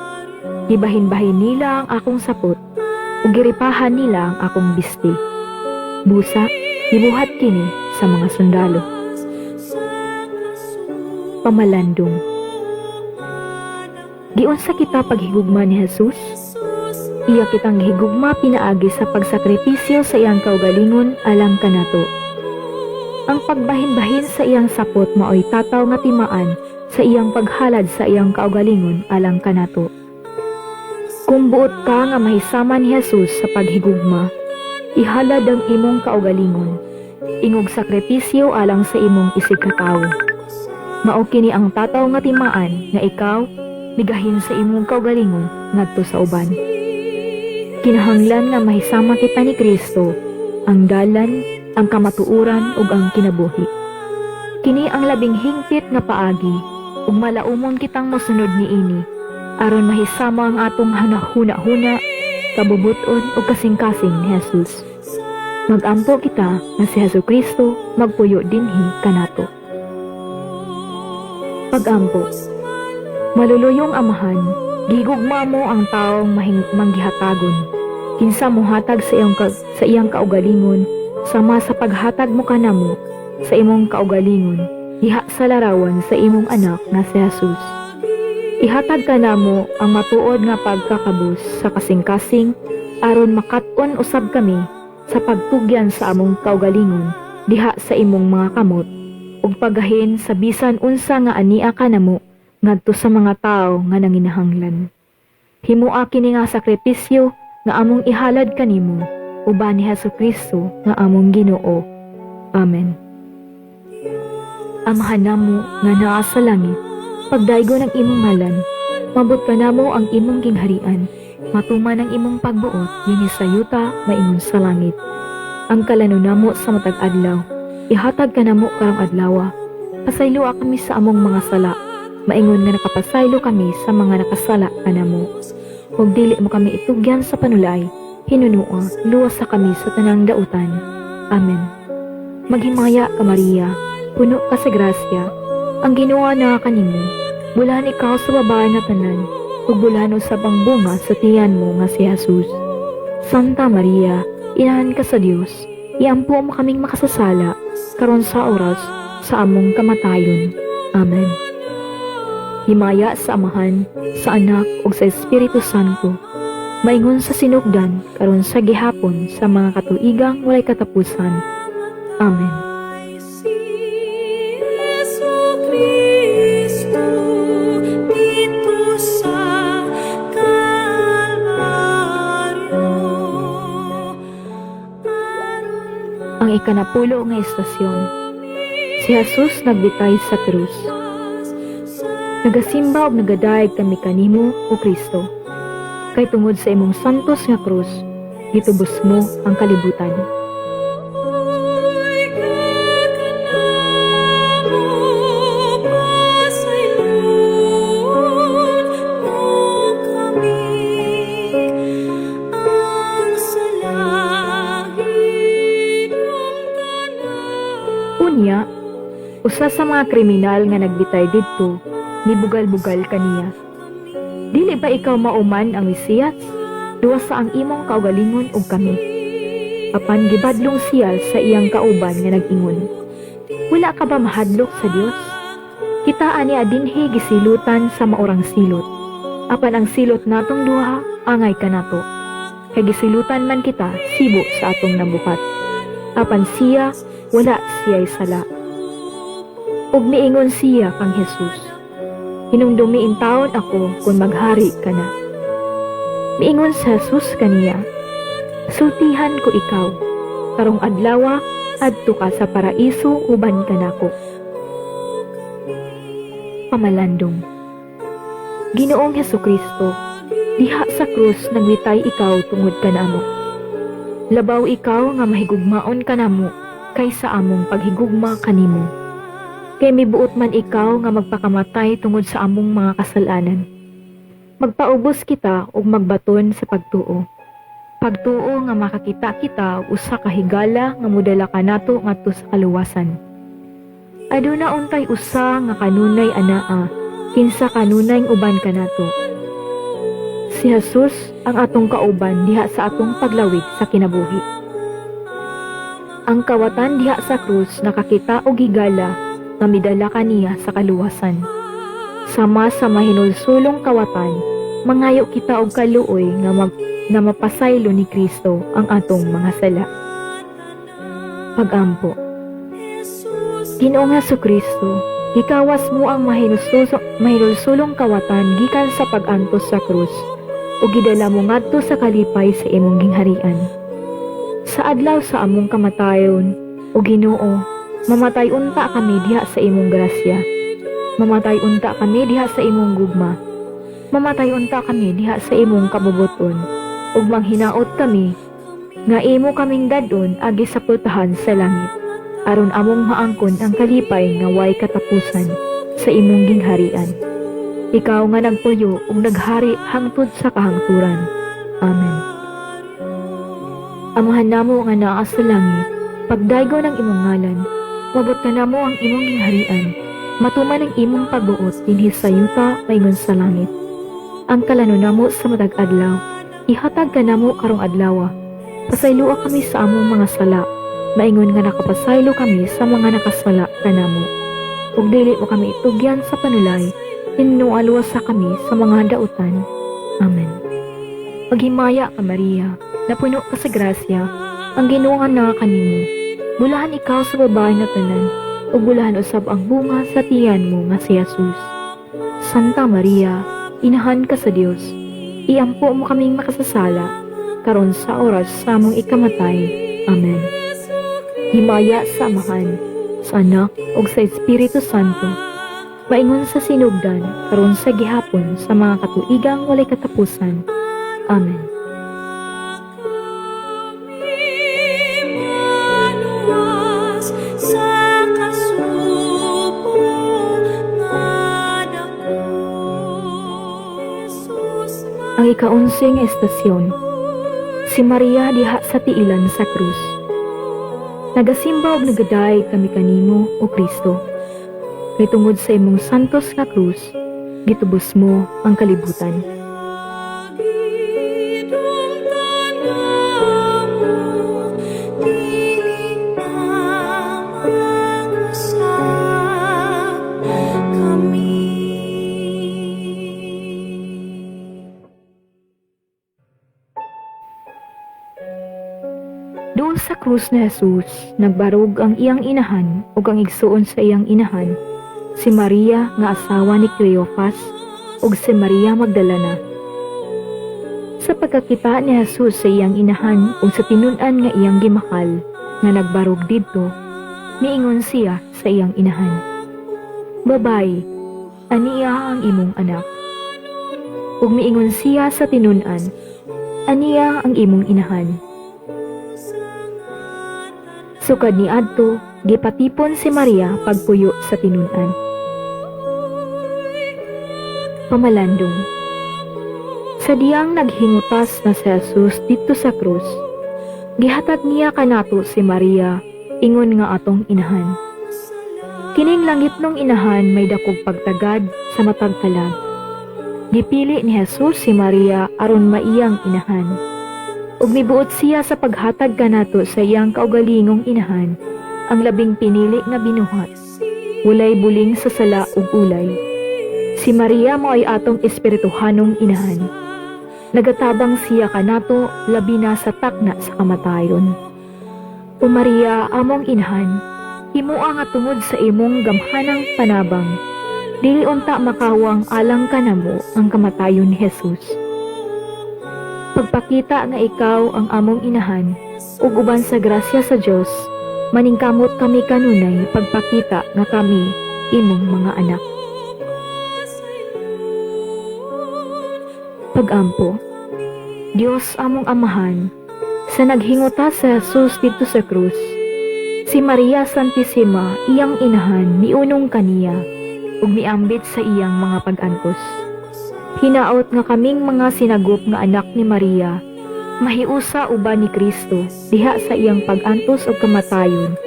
Gibahin-bahin nila ang akong sapot ug giripahan nila ang akong biste. Busa, gibuhat kini sa mga sundalo. Pamalandong. Giunsa kita paghigugma ni Jesus? Iya kitang gihigugma pinaagi sa pagsakripisyo sa iyang kaugalingon alang kanato. Ang pagbahin-bahin sa iyang sapot maoy tataw nga timaan sa iyang paghalad sa iyang kaugalingon alang kanato. Kung buot ka nga mahisama ni Jesus sa paghigugma, ihalad ang imong kaugalingon, ingog sakripisyo alang sa imong isigkatawo. Mao kini ang tataw nga timaan nga ikaw migahin sa imong kaugalingon ngadto sa uban. Kinahanglan nga mahisama kita ni Kristo, ang dalan, ang kamatuuran ug ang kinabuhi. Kini ang labing hingpit nga paagi ug malaumon kitang mosunod niini aron mahisama ang atong hanahuna-huna, kabubuton ug kasing-kasing ni Jesus. Magampo kita na si Jesucristo magpuyo dinhi kanato. Pagampo. Maluluyong Amahan, gigugma mo ang taong manggihatagon. Kinsa mo hatag sa iyang kaugalingon, sama sa paghatag mo kanamo sa imong kaugalingon, diha sa larawan sa imong anak nga si Jesus. Ihatag kanamo ang matuod nga pagkakabus sa kasing-kasing aron makat-on usab kami sa pagtugyan sa among kaugalingon diha sa imong mga kamot ug pagahin sa bisan unsa nga ania kanamo ngadto sa mga tawo nga nanginahanglan. Himua kini nga sakripisyo nga among ihalad kanimo uban ni Jesucristo nga among Ginoo. Amen. Amahan namo nga naa sa langit, pagdaygon ang imong ngalan, mabot ka namo ang imong gingharian, matuman ang imong pagbuot dinhi sa yuta maingon sa langit. Ang kalano namo sa matag adlaw, ihatag ka namo karong adlaw. Pasaylo kami sa among mga sala, maingon nga nakapasaylo kami sa mga nakasala kanamo. Huwag dili mo kami itugyan sa panulay, hinunua, luwas sa kami sa tanang dautan. Amen. Maghimaya ka Maria, puno ka sa grasya, ang Ginoo na kanimo, bulan ikaw sa babae na tanan, ug bulan sa bunga sa tiyan mo nga si Jesus. Santa Maria, inahan ka sa Dios, iampo mo kaming makasasala, karon sa oras sa among kamatayon. Amen. Himaya sa Amahan, sa Anak ug sa Espiritu Santo, maingon sa sinugdan karon sa gihapon sa mga katuigang walay katapusan. Amen. Jesucristo, dito sa Kalbaryo. Ang ikanapulo nga estasyon, si Jesus nagbitay sa krus. Nagasimba ug nagadayeg kami kanimo, O Kristo. Kay tungod sa imong santos nga krus, gitubos mo ang kalibutan. Unya, usa sa mga kriminal nga nagbitay didto, nibugal-bugal kaniya. Dili ba ikaw mauman ang Mesiyas? Duwa sa ang imong kaugalingon ug kami. Apan gibadlong siya sa iyang kauban nga nag-ingon, wala ka ba mahadlok sa Dios? Kita ani adinhi gisilutan sa maurang silot. Apan ang silot natong duha angay kanato. Kay gisilutan man kita sibo sa atong nabuhat. Apan siya wala siya'y sala. Ug miingon siya kang Jesus, hinumdumiin taon ako kung maghari ka na. Miingon sa Jesus kaniya, sultihan ko ikaw, karong adlawa, adto ka sa paraiso uban ka nako. Pamalandong. Ginoong Jesucristo, diha sa krus nagwitay ikaw tungod kanamo. Labaw ikaw nga mahigugmaon kanamo kaysa among paghigugma kanimo. Kay mibuot man ikaw nga magpakamatay tungod sa among mga kasalanan. Magpaubos kita ug magbaton sa pagtuo. Pagtuo nga makakita kita usa ka higala nga modala kanato ngadto sa kaluwasan. Aduna untay usa nga kanunay anaa, kinsa kanunay uban kanato. Si Jesus ang atong kauban diha sa atong paglawig sa kinabuhi. Ang kawatan diha sa krus nakakita og higala nga midala kaniya sa kaluwasan. Sama sa mahinulsulong kawatan, mangayo kita og kaluoy nga mapasaylo ni Kristo ang atong mga sala. Pagampo. Ginoong Jesucristo, gikawas mo ang mahinulsulong kawatan gikan sa pag-antos sa krus ug gidala mo ngadto sa kalipay sa imong gingharian. Sa adlaw sa among kamatayon, o Ginoo, mamatay unta kami diha sa imong grasya. Mamatay unta kami diha sa imong gugma. Mamatay unta kami diha sa imong kabubuton. Ug manghinaot kami, nga imo kaming dadon agi sa pultahan sa langit. Aron among maangkon ang kalipay nga way katapusan sa imong gingharian. Ikaw nga nagpuyo ug naghari hangtod sa kahangturan. Amen. Amahan namo nga naa sa langit, pagdaygo ng imong ngalan, mabot ka namo ang imong gingharian, matuman ang imong pagbuot dinhi sa yuta paingon sa langit. Ang kalano namo sa matag adlaw, ihatag ka namo karong adlaw. Pasaylua kami sa among mga sala, maingon nga nakapasaylo kami sa mga nakasala kanamo. Ug dili mo kami itugyan sa panulay, tinualwa sa kami sa mga dautan. Amen. Maghimaya ka Maria, napuno ka sa grasya, ang Ginoo nga kanimo. Bulahan ikaw sa babae nga tanan, ug bulahan usab ang bunga sa tiyan mo nga si Jesus. Santa Maria, inahan ka sa Dios, iampo mo kaming makasasala, karon sa oras sa among ikamatay. Amen. Himaya sa Amahan, sa Anak, ug sa Espiritu Santo, maingon sa sinugdan, karon sa gihapon, sa mga katuigang walay katapusan. Amen. Maluwas sa kasubong nga dako. Jesus, Ang ika-11 estasyon, si Maria diha sa tiilan sa krus. Nagasimba og nagaday kami kanimo, O Kristo. Kay tungod sa imong santos nga krus, gitubos mo ang kalibutan. Pagidong tanamo, dili na mag-usap kami. Doon sa krus na Jesus, nagbarog ang iyang inahan ug ang igsuon sa iyang inahan, si Maria nga asawa ni Cleopas ug si Maria Magdalena. Sa pagkakita ni Jesus sa iyang inahan ug sa tinun-an nga iyang gimakal nga nagbarog didto, miingon siya sa iyang inahan, "Babay, aniya ang imong anak." Ug miingon siya sa tinun-an, "Aniya ang imong inahan." Sukad ni adto, gipatipon si Maria pagpuyo sa tinun-an. Pamalandong. Sa diyang naghingutas na si Jesus dito sa krus, gihatag niya kanato si Maria, ingon nga atong inahan. Kining langitnong inahan may dakog pagtagad sa matag kalag. Gipili ni Jesus si Maria aron maiyang inahan. Ug mibuot siya sa paghatag kanato sa iyang kaugalingong inahan, ang labing pinili nga binuhat. Walay buling sa sala ug ulay. Si Maria mo ay atong espirituhanong inahan. Nagatabang siya kanato labi na sa takna sa kamatayon. O Maria, among inahan, himua nga tungod sa imong gamhanang panabang, dili unta makawang alang kanamo ang kamatayon ni Jesus. Pagpakita nga ikaw ang among inahan, ug uban sa grasya sa Dios, maningkamot kami kanunay pagpakita nga kami imong mga anak. Pagampo. Dios among amahan, sa naghinguta sa Jesus dito sa krus, si Maria Santissima iyang inahan miunong kaniya, ug miambit sa iyang mga pag-antos. Hinaot nga kaming mga sinagop nga anak ni Maria, mahiusa uban ni Kristo diha sa iyang pag-antos ug kamatayon,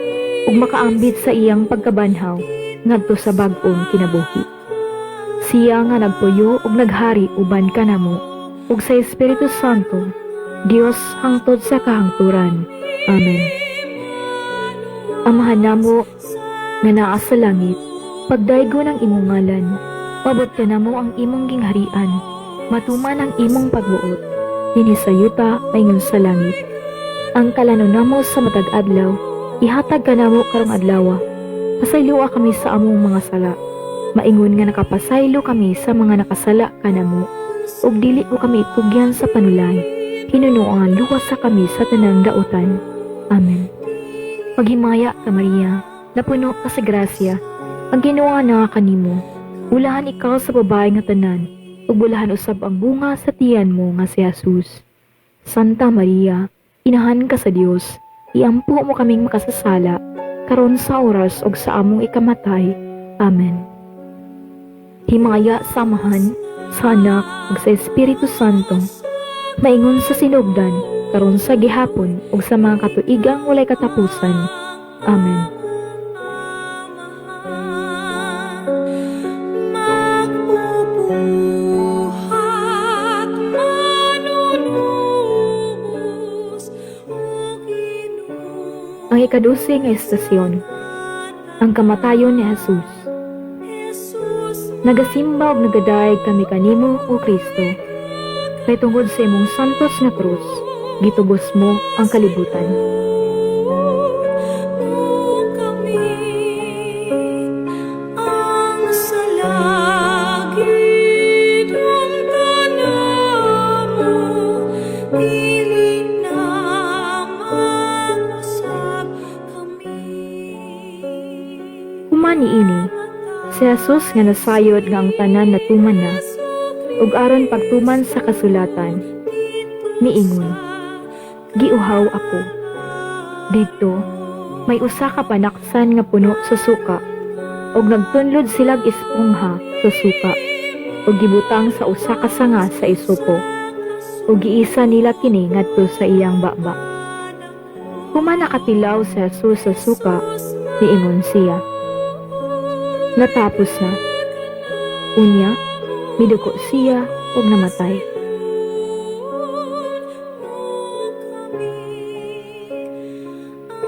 ug makaambit sa iyang pagkabanhaw ngadto sa bag-ong kinabuhi. Siya nga nagpuyo ug naghari uban kanamo, ug sa Espiritu Santo, Dios hangtod sa kahangturan. Amen. Amahan namo nga naa sa langit, pagdaygo ng imong ngalan, pabot ka namo ang imong gingharian, matuman ang imong pagbuot, dinhi sa yuta paingon sa langit. Ang kalano namo sa matag adlaw, ihatag ka namo karong adlaw. Pasaylua kami sa among mga sala, maingon nga nakapasaylo kami sa mga nakasala kanamo, ug dili mo kami itugyan sa panulay, hinunuan luwas sa kami sa tanang dautan. Amen. Maghimaya ka, Maria, napuno ka sa grasya, ang Ginoo na kanimo. Bulahan ikaw sa babae nga tanan, ug bulahan usab ang bunga sa tiyan mo nga si Jesus. Santa Maria, inahan ka sa Dios, iampo mo kaming makasasala, karon sa oras ug sa among ikamatay. Amen. Himaya sa Amahan, sa Anak, ug sa Espiritu Santo, maingon sa sinugdan, karon sa gihapon ug sa mga katuigang walay katapusan. Amen. Magbubuhat manunubos o Ginoo. Ang ikaduse nga estasyon, ang kamatayon ni Jesus. Jesus, Nagasimba ug nagadaig kami kanimo, O Kristo. Kay tungod sa imong santos nga krus, gitubos mo ang kalibutan. o kami ang salagid ang tanamo, dili na mag-usab kami. Humani ini, si Jesus nga nasayod nga ang tanan natuman na, ug aron pagtuman sa kasulatan, miingon, giuhaw ako. Dito, may usa ka panaksan nga puno sa suka, ug nagtunlod silag espongha sa suka, ug gibutang sa usa ka sanga sa isupo, ug giisa nila kini ngadto sa iyang baba. Human nakatilaw si Jesus sa suka, miingon siya, natapos na. Unya, miduko siya ug namatay.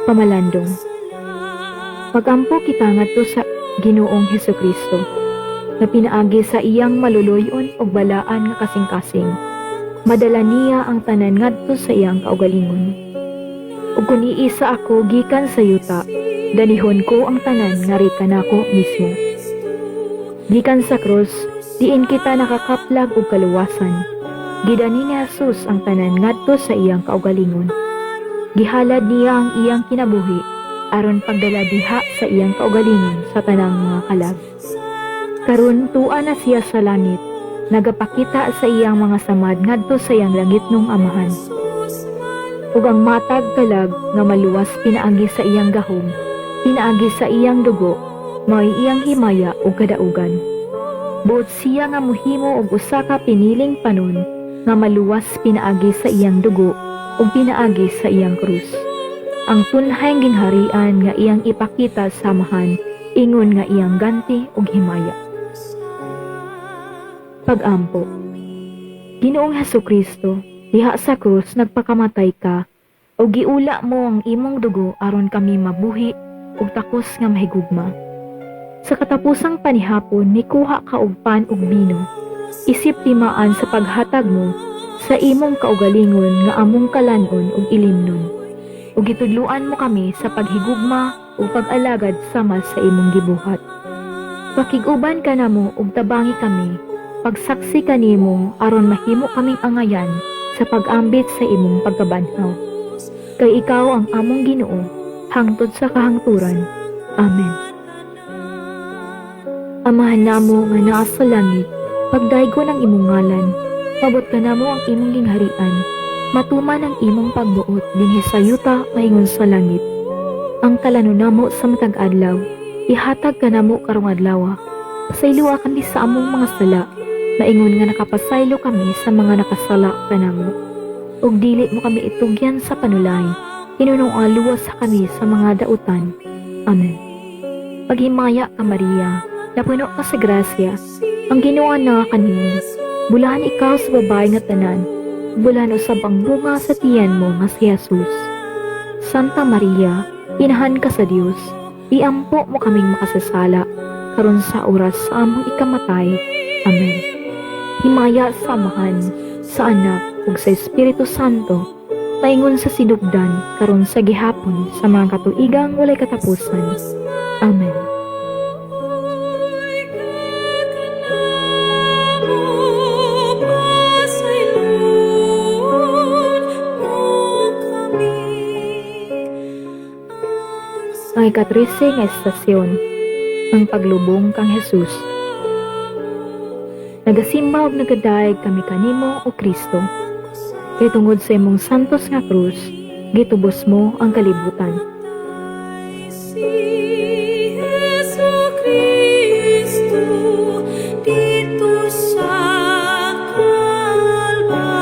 Pamalandong. Pagampo kita ngadto sa Ginoong Hesukristo, na pinaagi sa iyang maluluyon ug balaan nga kasing-kasing. Madala niya ang tanan ngadto sa iyang kaugalingon. Ug kun iisa ako gikan sa yuta, danihon ko ang tanan nga ri kanako mismo. Gikan sa krus, diin kita nakakaplag og kaluwasan. Gidani ni Jesus ang tanan ngadto sa iyang kaugalingon. Gihalad niya ang iyang kinabuhi aron pagdala diha sa iyang kaugalingon sa tanang mga kalag. Karon tuwa na siya sa langit, nagapakita sa iyang mga samad ngadto sa iyang langitnong Amahan. Ug ang matag kalag nga maluwas pinaagi sa iyang gahom, pinaagi sa iyang dugo, mao'y iyang himaya ug kadaugan. Buot siya nga muhimo og usa ka piniling panon nga maluwas pinaagi sa iyang dugo ug pinaagi sa iyang krus. Ang tunhayng gingharian nga iyang ipakita sa Amahan, ingon nga iyang ganti ug himaya. Pagampo. Ginoong Hesukristo, diha sa krus nagpakamatay ka, ug giula mo ang imong dugo aron kami mabuhi ug takos nga mahigugma. Sa katapusang panihapon, nikuha ka og pan ug bino. Isip timaan sa paghatag mo sa imong kaugalingon nga among kalanon ug ilimnon. Ug gitudluan mo kami sa paghigugma ug pag-alagad sama sa imong gibuhat. Pakiguban ka namo ug tabangi kami, pagsaksi kanimo aron mahimo kaming angayan sa pag-ambit sa imong pagkabanhaw. Kay ikaw ang among Ginoo, hangtod sa kahangturan. Amen. Amahan namo nga naa sa langit, pagdaygo ng imong ngalan, mabot ka namo ang imong gingharian, matuman ang imong pagbuot dinhi sa yuta maingon sa langit. Ang kalanon namo sa matag adlaw, ihatag ka namo karong adlaw. Pasayloa kami sa among mga sala, maingon nga nakapasaylo kami sa mga nakasala kanamo. Ug dili mo kami itugyan sa panulay, hinunong aluwas kami sa mga dautan. Amen. Paghimaya ka, Maria, napuno ka sa grasya, ang Ginoo na kanimo. Bulahan ikaw sa babae nga tanan, bulahan usab ang bunga sa tiyan mo nga si Jesus. Santa Maria, inahan ka sa Dios, iampo mo kaming makasasala, karon sa oras sa among ikamatay. Amen. Himaya sa Amahan, sa Anak, ug sa Espiritu Santo, paingon sa sinugdan, karon sa gihapon, sa mga katuigang walay katapusan. Amen. Ang ika-13 nga estasyon, ang paglubong kang Jesus. Nagasimba ug nagadaig kami kanimo o Kristo. Kay tungod sa imong santos nga krus, gitubos mo ang kalibutan. Si Jesucristo dito sa Kalbaryo,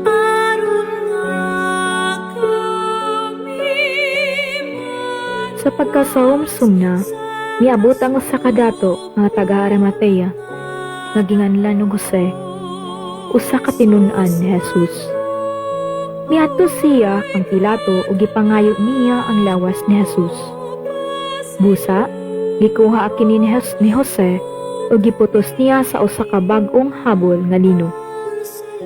aron nga kami Sa pagkasawom-sum na, niabot ang usa ka dato nga taga Arimatea, nga ginganlan og Jose, usa ka tinun-an ni Jesus. Miadto siya kang Pilato ug gipangayo niya ang lawas ni Jesus. Busa, gikuha kini ni Jose ug giputos niya sa usa ka bag-ong habol nga lino.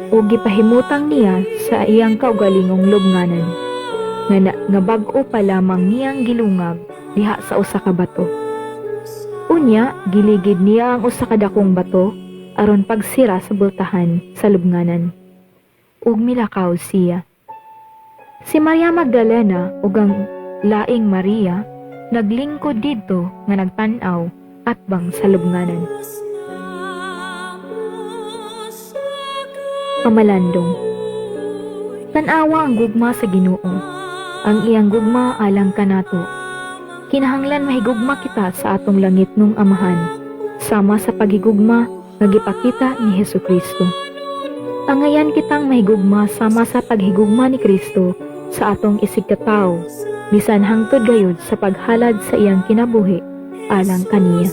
Ug gipahimutang niya sa iyang kaugalingong lubnganan, nga bag-o pa lamang niyang gilungag diha sa usa ka bato. Unya, giligid niya ang usa ka dakong bato aron pagsira sa bultahan sa lubnganan. Ug milakaw siya. Si Maria Magdalena ug ang laing Maria naglingkod didto nga nagtan-aw atbang sa lubnganan. Pamalandong. Tan-awa ang gugma sa Ginoo. Ang iyang gugma alang kanato. Kinahanglan mahigugma kita sa atong langit nung Amahan, sama sa paghigugma nga gipakita ni Hesukristo. Angayan kitang mahigugma sama sa paghigugma ni Kristo sa atong isig katao, bisan hangtod gayud sa paghalad sa iyang kinabuhi alang kaniya.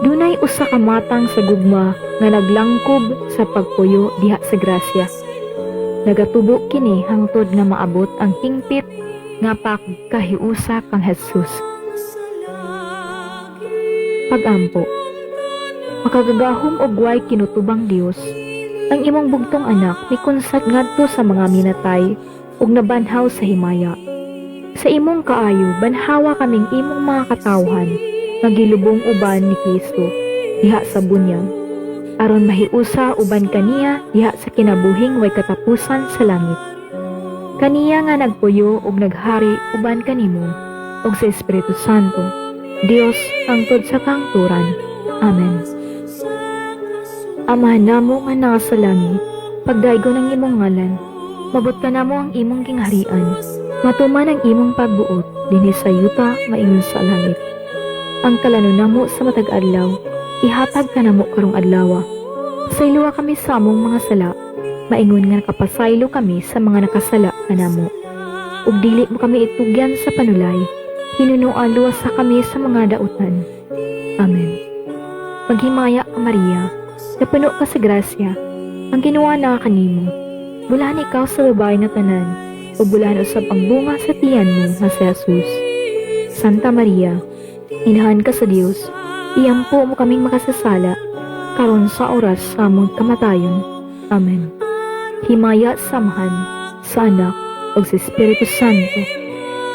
Dunay usa ka matang sa gugma nga naglangkob sa pagpuyo diha sa grasya. Nagatubo kini hangtod nga maabot ang hingpit nga pagkahiusa kang Jesus. Pagampo. Makagagahom og way kinutubang Dios, ang imong bugtong anak mikunsat ngadto sa mga minatay ug nabanhaw sa himaya. Sa imong kaayo banhawa kaming imong mga katawhan nga gilubong uban ni Kristo diha sa bunyag, aron mahiusa uban kaniya diha sa kinabuhing way katapusan sa langit. Kaniya nga nagpuyo ug naghari uban kanimo ug sa Espiritu Santo, Dios hangtod sa kangturan. Amen. Ama namo nga nasa langit, pagdaygo ng imong ngalan, mabot ka namo ang imong gingharian, matuman ang imong pagbuot dinhi sa yuta maingon sa langit. Ang kalanon namo sa matag adlaw, ihatag ka namo karong adlaw. Saylowa kami sa among mga sala, maingon nga nakapasaylo kami sa mga nakasala kanamo. Ug dili mo kami itugyan sa panulay, hinunuan luwas sa kami sa mga dautan. Amen. Maghimaya ka Maria, napuno ka sa grasya, ang ginawa na kanimo. Bulahan ikaw sa babae na tanan, o bulahan usab ang bunga sa tiyan mo nga si Jesus. Santa Maria, inahan ka sa Dios, iyampo mo kaming makasasala, karon sa oras sa among kamatayon. Amen. Himaya samahan sa anak o sa Espiritu Santo,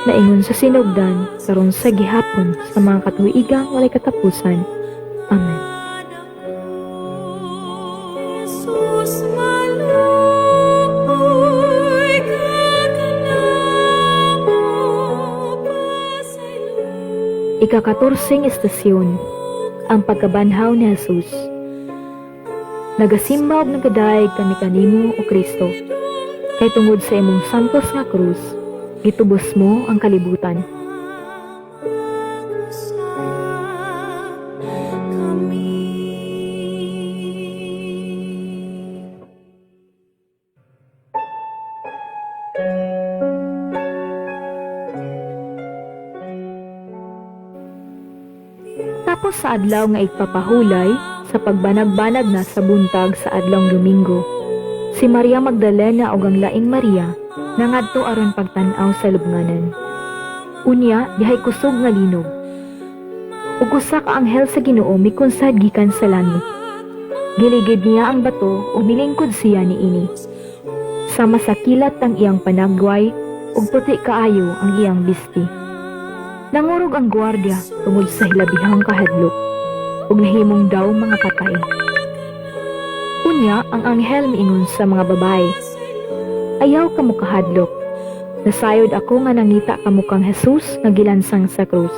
naingon sa sinugdan, karon sa gihapon sa mga katuigang walay katapusan. Amen. Jesus maluoy ka kanamo pasaylo. Ika-14 estasyon, ang pagkabanhaw ni Jesus. Nagasimba ug nagadaig kami kanimo o Kristo, kay tungod sa imong santos nga krus, gitubos mo ang kalibutan. Tapos sa adlaw nga igpapahulay, sa pagbanag-banag na sa buntag sa adlawng Domingo, si Maria Magdalena ug ang laing Maria nangadto aron pagtan-aw sa lubnganan. Unya, dihay kusog nga linog. Ug usa ka anghel sa Ginoo mikunsad gikan sa langit. Giligid niya ang bato ug milingkod siya niini. Sama sa kilat ang iyang panagway ug puti kaayo ang iyang bisti. Nangurog ang gwardiya tungod sa hilabihang kahadlok ug nahimong daw mga patay. Unya ang anghel miingon sa mga babae, ayaw kamo kahadlok, Nasayod ako nga nangita kamo kang Jesus nga gilansang sa krus.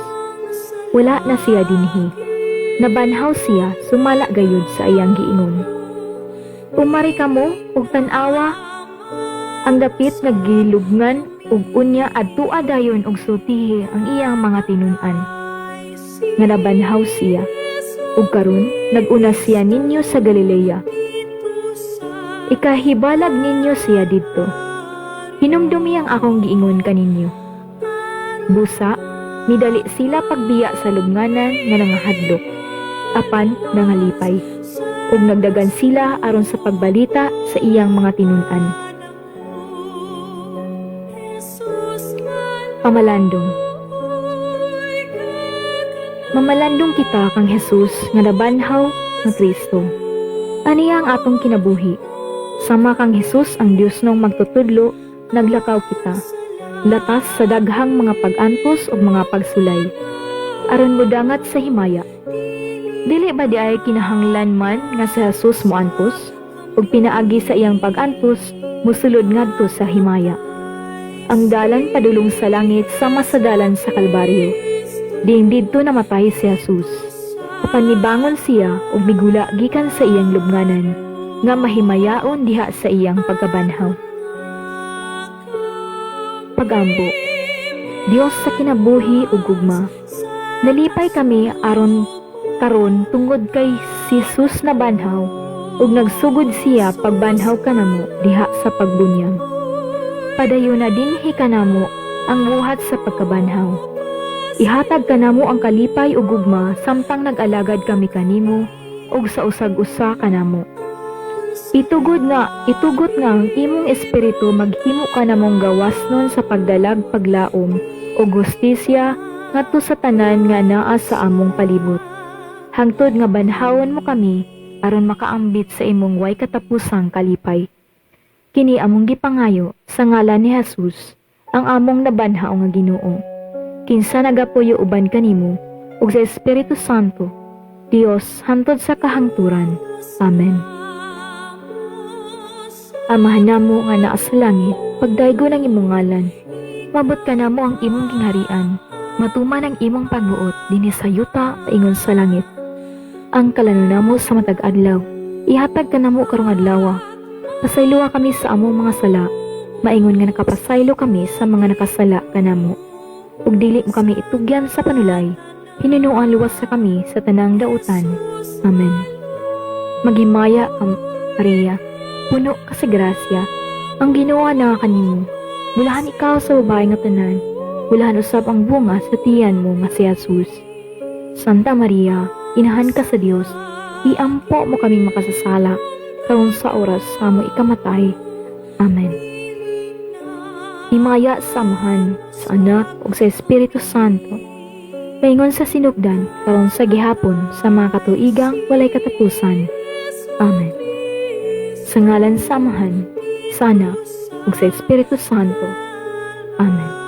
Wala na siya dinhi. Nabanhaw siya, sumala gayud sa iyang giingon. Umari kamo ug tan-awa ang dapit naggilubngan ug unya adtua dayon og sultihi ang iyang mga tinun-an. Nga nabanhaw siya. Ug karon nag-una siya ninyo sa Galilea. Ikahibalag ninyo siya didto. Hinumdumi ang akong giingon kaninyo. Busa, midali sila pagbiya sa lubnganan nga nangahadlok, apan nangalipay, ug nagdagan sila aron sa pagbalita sa iyang mga tinun-an. Pamalandong. Mamalandong kita kang Jesus nga nabanhaw nga Kristo. Aniya ang atong kinabuhi. Sama kang Jesus ang Dios nung magtutudlo, naglakaw kita. Latas sa daghang mga pag-antos o mga pagsulay. Aron mudangat sa himaya. Dili ba di ay kinahanglan man nga si Jesus moantos? Ug pinaagi sa iyang pag-antos, musulod ngadto sa himaya. Ang dalan padulong sa langit sama sa dalan sa Kalbaryo. Diin didto namatay si Jesus. Apan nibangon siya ug migula gikan sa iyang lubnganan nga mahimayaon diha sa iyang pagkabanhaw. Pagambo. Dios sa kinabuhi ug gugma. Nalipay kami aron karon tungod kay si Jesus na banhaw ug nagsugod siya pagbanhaw kanamo diha sa pagbunyag. Padayon na dinhi kanamo ang buhat sa pagkabanhaw. Ihatag kanamo ang kalipay ug gugma samtang nag-alagad kami kanimo ug sa usag-usa kanamo. Itugot nga ang imong espiritu maghimo kanamong gawasnon sa pagdalag paglaom o gustisya ngadto sa tanan nga naa sa among palibot. Hangtod nga banhawon mo kami aron makaambit sa imong way katapusang kalipay. Kini among gipangayo sa ngalan ni Jesus, ang among nabanhaw nga Ginoo. Kinsa nagapuyo uban kanimo ug sa Espiritu Santo, Dios hantod sa kahangturan. Amen. Amahan namo nga naa sa langit, pagdaygo ng imong ngalan. Mabot ka namo ang imong gingharian, matuman ang imong pagbuot dinhi sa yuta paingon sa langit. Ang kalanon namo sa matag adlaw, ihatag ka namo karong adlaw. Pasayloa kami sa among mga sala, maingon nga nakapasaylo kami sa mga nakasala kanamo. Ug dili mo kami itugyan sa panulay, hinunuan luwas sa kami sa tanang dautan. Amen. Maghimaya ka, Maria, puno ka sa grasya, ang Ginoo na kanimo. Bulahan ikaw sa babae nga tanan, bulahan usab ang bunga sa tiyan mo nga si Jesus. Santa Maria, inahan ka sa Dios, iampo mo kaming makasasala, karon sa oras sa mo ikamatay. Amen. Himaya sa Amahan, sa Anak, ug sa Espiritu Santo, paingon sa sinugdan, karon sa gihapon, sa mga katuigang walay katapusan. Amen. Sa ngalan sa Amahan, sa Anak, ug sa Espiritu Santo. Amen.